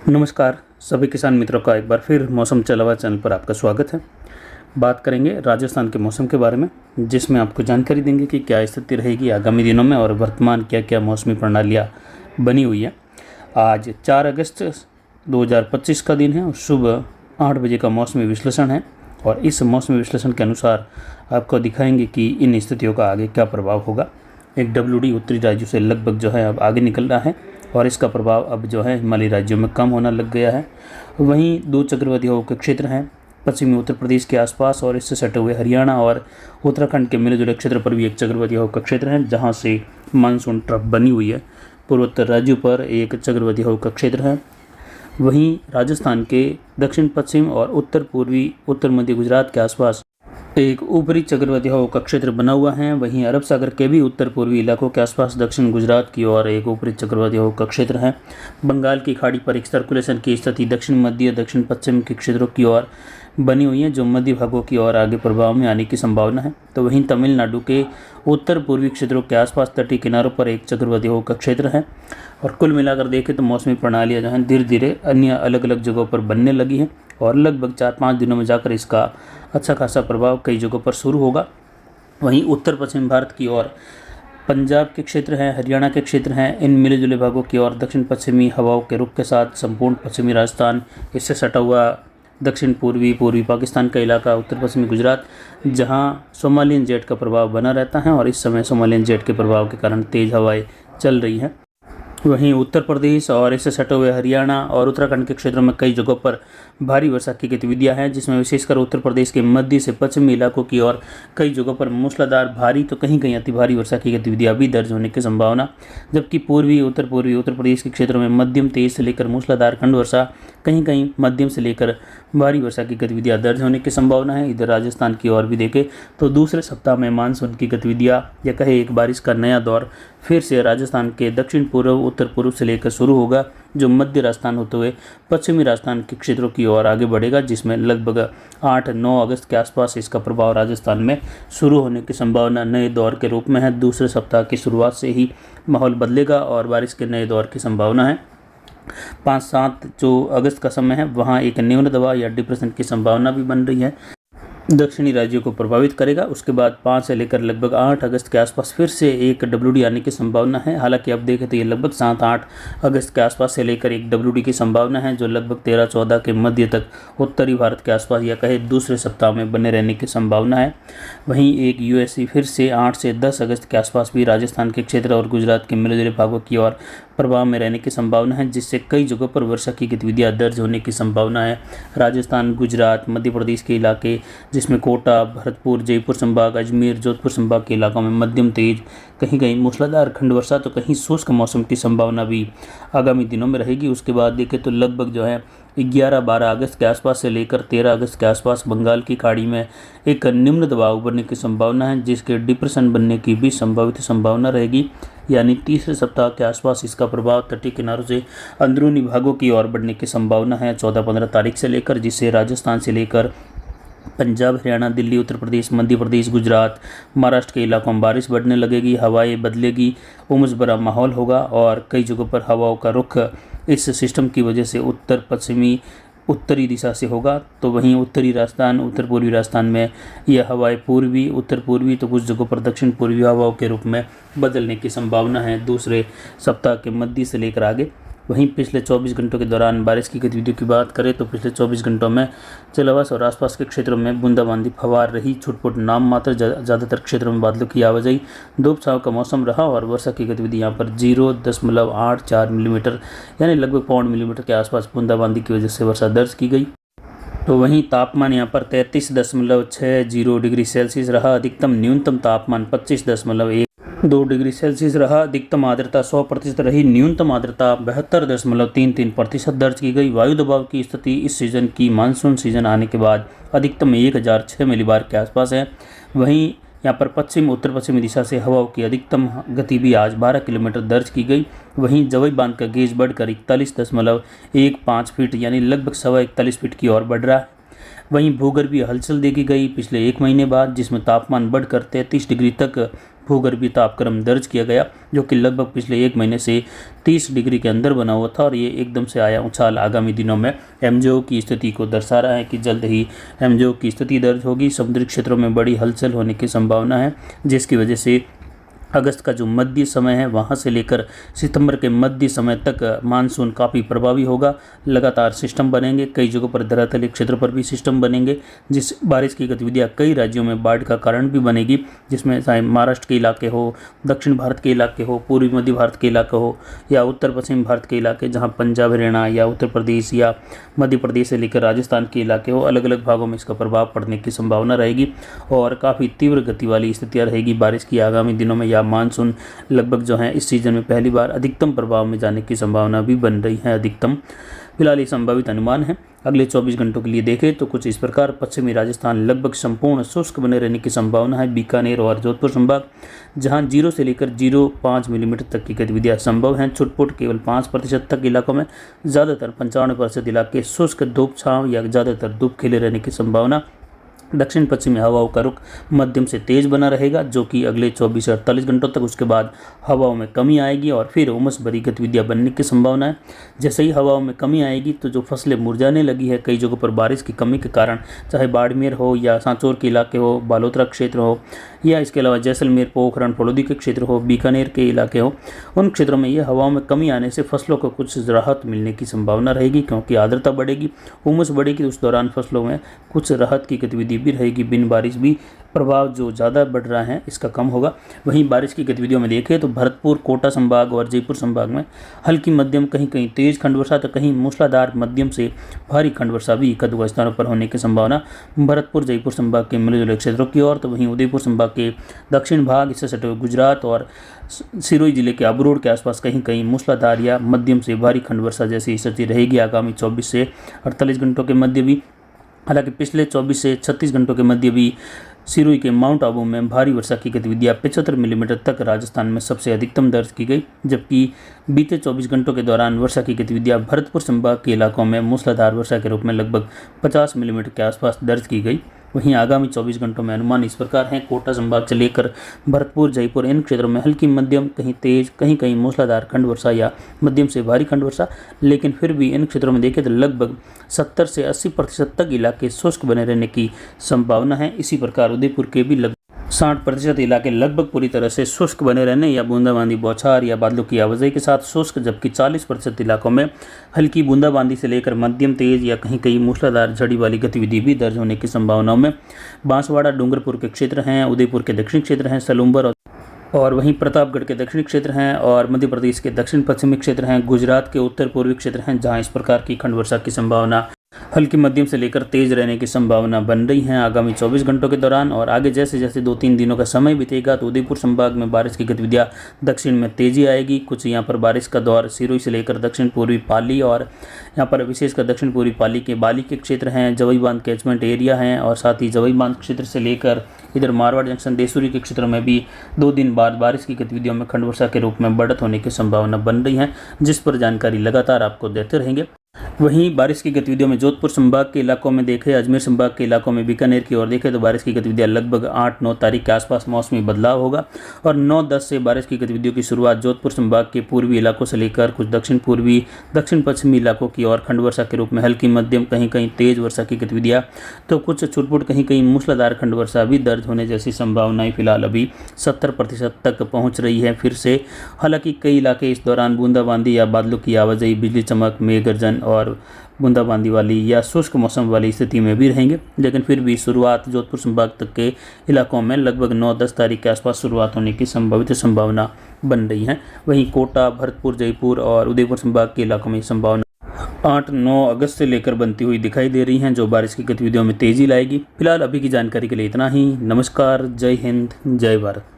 नमस्कार सभी किसान मित्रों का एक बार फिर मौसम चला हुआ चैनल पर आपका स्वागत है। बात करेंगे राजस्थान के मौसम के बारे में, जिसमें आपको जानकारी देंगे कि क्या स्थिति रहेगी आगामी दिनों में और वर्तमान क्या क्या मौसमी प्रणालियाँ बनी हुई है। आज 4 अगस्त 2025 का दिन है और सुबह 8 बजे का मौसमी विश्लेषण है और इस मौसमी विश्लेषण के अनुसार आपको दिखाएंगे कि इन स्थितियों का आगे क्या प्रभाव होगा। एक WD उत्तरी राज्यों से लगभग जो है अब आगे निकल रहा है और इसका प्रभाव अब जो है हिमालयी राज्यों में कम होना लग गया है। वहीं 2 चक्रवाती हवाओं के क्षेत्र हैं पश्चिमी उत्तर प्रदेश के आसपास और इससे सटे हुए हरियाणा और उत्तराखंड के मिले जुले क्षेत्र पर भी एक चक्रवाती हवा का क्षेत्र है, जहां से मानसून ट्रफ बनी हुई है। पूर्वोत्तर राज्यों पर एक चक्रवाती हवा का क्षेत्र है। वहीं राजस्थान के दक्षिण पश्चिम और उत्तर पूर्वी उत्तर मध्य गुजरात के आसपास एक ऊपरी चक्रवाती हवा का क्षेत्र बना हुआ है। वहीं अरब सागर के भी उत्तर पूर्वी इलाकों के आसपास दक्षिण गुजरात की ओर एक ऊपरी चक्रवाती हवा का क्षेत्र है। बंगाल की खाड़ी पर एक सर्कुलेशन की स्थिति दक्षिण मध्य दक्षिण पश्चिम के क्षेत्रों की ओर बनी हुई है, जो मध्य भागों की ओर आगे प्रभाव में आने की संभावना है। तो वहीं तमिलनाडु के उत्तर पूर्वी क्षेत्रों के आसपास तटीय किनारों पर एक चक्रवाती हवा का क्षेत्र है। और कुल मिलाकर देखें तो मौसमी प्रणालियाँ जो हैं धीरे धीरे अन्य अलग अलग जगहों पर बनने लगी हैं और लगभग 4-5 दिनों में जाकर इसका अच्छा खासा प्रभाव कई जगहों पर शुरू होगा। वहीं उत्तर पश्चिम भारत की ओर पंजाब के क्षेत्र हैं, हरियाणा के क्षेत्र हैं, इन मिले जुले भागों की ओर दक्षिण पश्चिमी हवाओं के रुख के साथ संपूर्ण पश्चिमी राजस्थान, इससे सटा हुआ दक्षिण पूर्वी पाकिस्तान का इलाका, उत्तर पश्चिमी गुजरात, जहां सोमालियन जेट का प्रभाव बना रहता है और इस समय सोमालियन जेट के प्रभाव के कारण तेज़ हवाएं चल रही हैं। वहीं उत्तर प्रदेश और इससे सटे हुए हरियाणा और उत्तराखंड के क्षेत्रों में कई जगहों पर भारी वर्षा की गतिविधियां हैं, जिसमें विशेषकर उत्तर प्रदेश के मध्य से पश्चिमी इलाकों की ओर कई जगहों पर मूसलाधार भारी तो कहीं कहीं अति भारी वर्षा की गतिविधियां भी दर्ज होने की संभावना। जबकि पूर्वी उत्तर प्रदेश के क्षेत्रों में मध्यम तेज से लेकर मूसलाधार खंड वर्षा, कहीं कहीं मध्यम से लेकर भारी वर्षा की गतिविधियां दर्ज होने की संभावना है। इधर राजस्थान की ओर भी देखें तो दूसरे सप्ताह में मानसून की गतिविधियां या कहे एक बारिश का नया दौर फिर से राजस्थान के दक्षिण पूर्व उत्तर पूर्व से लेकर शुरू होगा, जो मध्य राजस्थान होते हुए पश्चिमी राजस्थान के क्षेत्रों की ओर आगे बढ़ेगा, जिसमें लगभग 8-9 अगस्त के आसपास इसका प्रभाव राजस्थान में शुरू होने की संभावना नए दौर के रूप में है। दूसरे सप्ताह की शुरुआत से ही माहौल बदलेगा और बारिश के नए दौर की संभावना है। 5-7 जो अगस्त का समय है वहाँ एक निम्न दबाव या डिप्रेशन की संभावना भी बन रही है, दक्षिणी राज्यों को प्रभावित करेगा। उसके बाद 5 से लेकर लगभग 8 अगस्त के आसपास फिर से एक WD आने की संभावना है। हालांकि अब देखें तो ये लगभग 7-8 अगस्त के आसपास से लेकर एक WD की संभावना है, जो लगभग 13-14 के मध्य तक उत्तरी भारत के आसपास या कहे दूसरे सप्ताह में बने रहने की संभावना है। वहीं एक USC फिर से 8 से 10 अगस्त के आसपास भी राजस्थान के क्षेत्र और गुजरात के मिले जुले भागों की ओर प्रभाव में रहने की संभावना है, जिससे कई जगहों पर वर्षा की गतिविधियां दर्ज होने की संभावना है। राजस्थान, गुजरात, मध्य प्रदेश के इलाके, जिसमें कोटा, भरतपुर, जयपुर संभाग, अजमेर, जोधपुर संभाग के इलाकों में मध्यम तेज, कहीं कहीं मूसलाधार खंड वर्षा तो कहीं शुष्क मौसम की संभावना भी आगामी दिनों में रहेगी। उसके बाद देखें तो लगभग जो है 11-12 अगस्त के आसपास से लेकर 13 अगस्त के आसपास बंगाल की खाड़ी में एक निम्न दबाव उभरने की संभावना है, जिसके डिप्रेशन बनने की भी संभावित संभावना रहेगी। यानी तीसरे सप्ताह के आसपास इसका प्रभाव तटीय किनारों से अंदरूनी भागों की ओर बढ़ने की संभावना है 14-15 तारीख से लेकर, जिससे राजस्थान से लेकर पंजाब, हरियाणा, दिल्ली, उत्तर प्रदेश, मध्य प्रदेश, गुजरात, महाराष्ट्र के इलाकों में बारिश बढ़ने लगेगी, हवाएं बदलेगी, उमस भरा माहौल होगा और कई जगहों पर हवाओं का रुख इस सिस्टम की वजह से उत्तर पश्चिमी उत्तरी दिशा से होगा। तो वहीं उत्तरी राजस्थान, उत्तर पूर्वी राजस्थान में यह हवाएं पूर्वी, उत्तर पूर्वी तो कुछ जगहों पर दक्षिण पूर्वी हवाओं के रूप में बदलने की संभावना है दूसरे सप्ताह के मध्य से लेकर आगे। वहीं पिछले 24 घंटों के दौरान बारिश की गतिविधियों की बात करें तो पिछले 24 घंटों में चलावास और आसपास के क्षेत्रों में बूंदाबांदी फवार रही, छुटपुट नाम मात्र, ज़्यादातर क्षेत्रों में बादलों की आवाजाही, धूप छांव का मौसम रहा और वर्षा की गतिविधि यहाँ पर 0.84 मिलीमीटर यानी लगभग 0.5 मिलीमीटर के आसपास बूंदाबांदी की वजह से वर्षा दर्ज की गई। तो वहीं तापमान यहाँ पर 33.60 डिग्री सेल्सियस रहा। अधिकतम न्यूनतम तापमान 25.12 डिग्री सेल्सियस रहा। अधिकतम आर्द्रता 100% रही। न्यूनतम आर्द्रता 72.33% दर्ज की गई। वायु दबाव की स्थिति इस सीजन की मानसून सीजन आने के बाद अधिकतम 1006 मिलीबार के आसपास है। वहीं यहाँ पर पश्चिम उत्तर पश्चिमी दिशा से हवाओं की अधिकतम गति भी आज 12 किलोमीटर दर्ज की गई। वहीं जवई बांध का गेज बढ़कर 41.15 फीट यानी लगभग 41 फीट की ओर बढ़ रहा है। वहीं भूगर्भीय हलचल देखी गई पिछले 1 महीने बाद, जिसमें तापमान बढ़कर 33 डिग्री तक भूगर्भीय तापक्रम दर्ज किया गया, जो कि लगभग पिछले 1 महीने से 30 डिग्री के अंदर बना हुआ था, और ये एकदम से आया उछाल आगामी दिनों में एमजेओ की स्थिति को दर्शा रहा है कि जल्द ही एमजेओ की स्थिति दर्ज होगी। समुद्री क्षेत्रों में बड़ी हलचल होने की संभावना है, जिसकी वजह से अगस्त का जो मध्य समय है वहाँ से लेकर सितंबर के मध्य समय तक मानसून काफ़ी प्रभावी होगा। लगातार सिस्टम बनेंगे, कई जगहों पर धरातलीय क्षेत्र पर भी सिस्टम बनेंगे, जिस बारिश की गतिविधियाँ कई राज्यों में बाढ़ का कारण भी बनेगी, जिसमें चाहे महाराष्ट्र के इलाके हो, दक्षिण भारत के इलाके हो, पूर्वी मध्य भारत के इलाके हो, या उत्तर पश्चिम भारत के इलाके जहाँ पंजाब, हरियाणा या उत्तर प्रदेश या मध्य प्रदेश से लेकर राजस्थान के इलाके हो, अलग अलग भागों में इसका प्रभाव पड़ने की संभावना रहेगी और काफ़ी तीव्र गति वाली स्थितियाँ रहेगी बारिश की आगामी दिनों में। मानसून लगभग जो है इस सीजन में पहली बार अधिकतम प्रभाव में जाने की संभावना भी बन रही है। अधिकतम फिलहाल ये संभावित अनुमान है। अगले 24 घंटों के लिए देखें तो कुछ इस प्रकार: पश्चिमी राजस्थान लगभग संपूर्ण शुष्क बने रहने की संभावना है। बीकानेर और जोधपुर संभाग जहां 0 से लेकर 0.5 मिलीमीटर तक की गतिविधियां संभव हैं। छुटपुट केवल 5% तक इलाकों में, ज़्यादातर 95% इलाके शुष्क धूप छांव या ज़्यादातर धूप खिले रहने की संभावना। दक्षिण पश्चिमी हवाओं का रुख मध्यम से तेज बना रहेगा, जो कि अगले 24 से 48 घंटों तक, उसके बाद हवाओं में कमी आएगी और फिर उमस भरी गतिविधियां बनने की संभावना है। जैसे ही हवाओं में कमी आएगी तो जो फसलें मुरझाने लगी है कई जगहों पर बारिश की कमी के कारण, चाहे बाड़मेर हो या सांचौर के इलाके हो, बालोतरा क्षेत्र हो, या इसके अलावा जैसलमेर, पोखरण, फलोदी के क्षेत्र हो, बीकानेर के इलाके हो, उन क्षेत्रों में ये हवाओं में कमी आने से फसलों को कुछ राहत मिलने की संभावना रहेगी, क्योंकि आर्द्रता बढ़ेगी, उमस बढ़ेगी। उस दौरान फसलों में कुछ राहत की गतिविधि भी रहेगी। बिन बारिश भी प्रभाव जो ज़्यादा बढ़ रहा है इसका कम होगा। वहीं बारिश की गतिविधियों में देखें तो भरतपुर, कोटा संभाग और जयपुर संभाग में हल्की मध्यम, कहीं कहीं तेज खंड वर्षा तो कहीं मूसलाधार मध्यम से भारी खंड वर्षा भी एक दो स्थानों पर होने की संभावना। भरतपुर जयपुर संभाग के मिले जुले क्षेत्रों की ओर, तो वहीं उदयपुर संभाग के दक्षिण भाग, इससे सटे गुजरात और सिरोही जिले के अबरोड के आसपास कहीं कहीं मूसलाधार या मध्यम से भारी खंड वर्षा जैसी स्थिति रहेगी आगामी 24 से 48 घंटों के मध्य भी। हालांकि पिछले 24 से 36 घंटों के मध्य भी सिरोही के माउंट आबू में भारी वर्षा की गतिविधियां 75 मिलीमीटर तक राजस्थान में सबसे अधिकतम दर्ज की गई, जबकि बीते 24 घंटों के दौरान वर्षा की गतिविधियां भरतपुर संभाग के इलाकों में मूसलाधार वर्षा के रूप में लगभग 50 मिलीमीटर के आसपास दर्ज की गई। वहीं आगामी 24 घंटों में अनुमान इस प्रकार हैं: कोटा संभाग से लेकर भरतपुर, जयपुर, इन क्षेत्रों में हल्की मध्यम, कहीं तेज, कहीं कहीं मूसलाधार खंड वर्षा या मध्यम से भारी खंड वर्षा। लेकिन फिर भी इन क्षेत्रों में देखें तो लगभग 70 से 80% तक इलाके शुष्क बने रहने की संभावना है। इसी प्रकार उदयपुर के भी लगभग 60% इलाके लगभग पूरी तरह से शुष्क बने रहने या बूंदाबांदी, बौछार या बादलों की आवाजाही के साथ शुष्क, जबकि 40% इलाकों में हल्की बूंदाबांदी से लेकर मध्यम तेज या कहीं कहीं मूसलाधार झड़ी वाली गतिविधि भी दर्ज होने की संभावनाओं में बांसवाड़ा, डूंगरपुर के क्षेत्र हैं, उदयपुर के दक्षिणी क्षेत्र हैं, सलूम्बर और वहीं प्रतापगढ़ के दक्षिणी क्षेत्र हैं, और मध्य प्रदेश के दक्षिण पश्चिमी क्षेत्र हैं, गुजरात के उत्तर पूर्वी क्षेत्र हैं, जहां इस प्रकार की खंड वर्षा की संभावना हल्की मध्यम से लेकर तेज रहने की संभावना बन रही है आगामी 24 घंटों के दौरान। और आगे जैसे जैसे 2-3 दिनों का समय बीतेगा तो उदयपुर संभाग में बारिश की गतिविधियां दक्षिण में तेजी आएगी। कुछ यहां पर बारिश का दौर सिरोही से लेकर दक्षिण पूर्वी पाली और यहां पर विशेषकर दक्षिण पूर्वी पाली के बाली के क्षेत्र हैं, जवई बांध कैचमेंट एरिया हैं, और साथ ही जवई बांध क्षेत्र से लेकर इधर मारवाड़ जंक्शन, देसूरी के क्षेत्र में भी 2 दिन बाद बारिश की गतिविधियों में खंड वर्षा के रूप में बढ़त होने की संभावना बन रही है, जिस पर जानकारी लगातार आपको देते रहेंगे। वहीं बारिश की गतिविधियों में जोधपुर संभाग के इलाकों में देखें, अजमेर संभाग के इलाकों में, बीकानेर की ओर देखें तो बारिश की गतिविधियां लगभग 8-9 तारीख के आसपास मौसमी बदलाव होगा, और 9-10 से बारिश की गतिविधियों की शुरुआत जोधपुर संभाग के पूर्वी इलाकों से लेकर कुछ दक्षिण पूर्वी, दक्षिण पश्चिमी इलाकों की ओर खंड वर्षा के रूप में हल्की मध्यम, कहीं कहीं तेज वर्षा की गतिविधियां, तो कुछ छुटपुट कहीं कहीं मूसलाधार खंड वर्षा भी दर्ज होने जैसी संभावनाएं फिलहाल अभी 70% तक पहुँच रही है फिर से। हालांकि कई इलाके इस दौरान बूंदाबांदी या बादलों की आवाजाही, बिजली चमक, मेघ गर्जन और बूंदाबांदी वाली या शुष्क मौसम वाली स्थिति में भी रहेंगे, लेकिन फिर भी शुरुआत जोधपुर संभाग तक के इलाकों में लगभग 9-10 तारीख के आसपास शुरुआत होने की संभावित संभावना बन रही है। वहीं कोटा, भरतपुर, जयपुर और उदयपुर संभाग के इलाकों में संभावना 8-9 अगस्त से लेकर बनती हुई दिखाई दे रही हैं, जो बारिश की गतिविधियों में तेजी लाएगी। फिलहाल अभी की जानकारी के लिए इतना ही। नमस्कार, जय हिंद, जय भारत।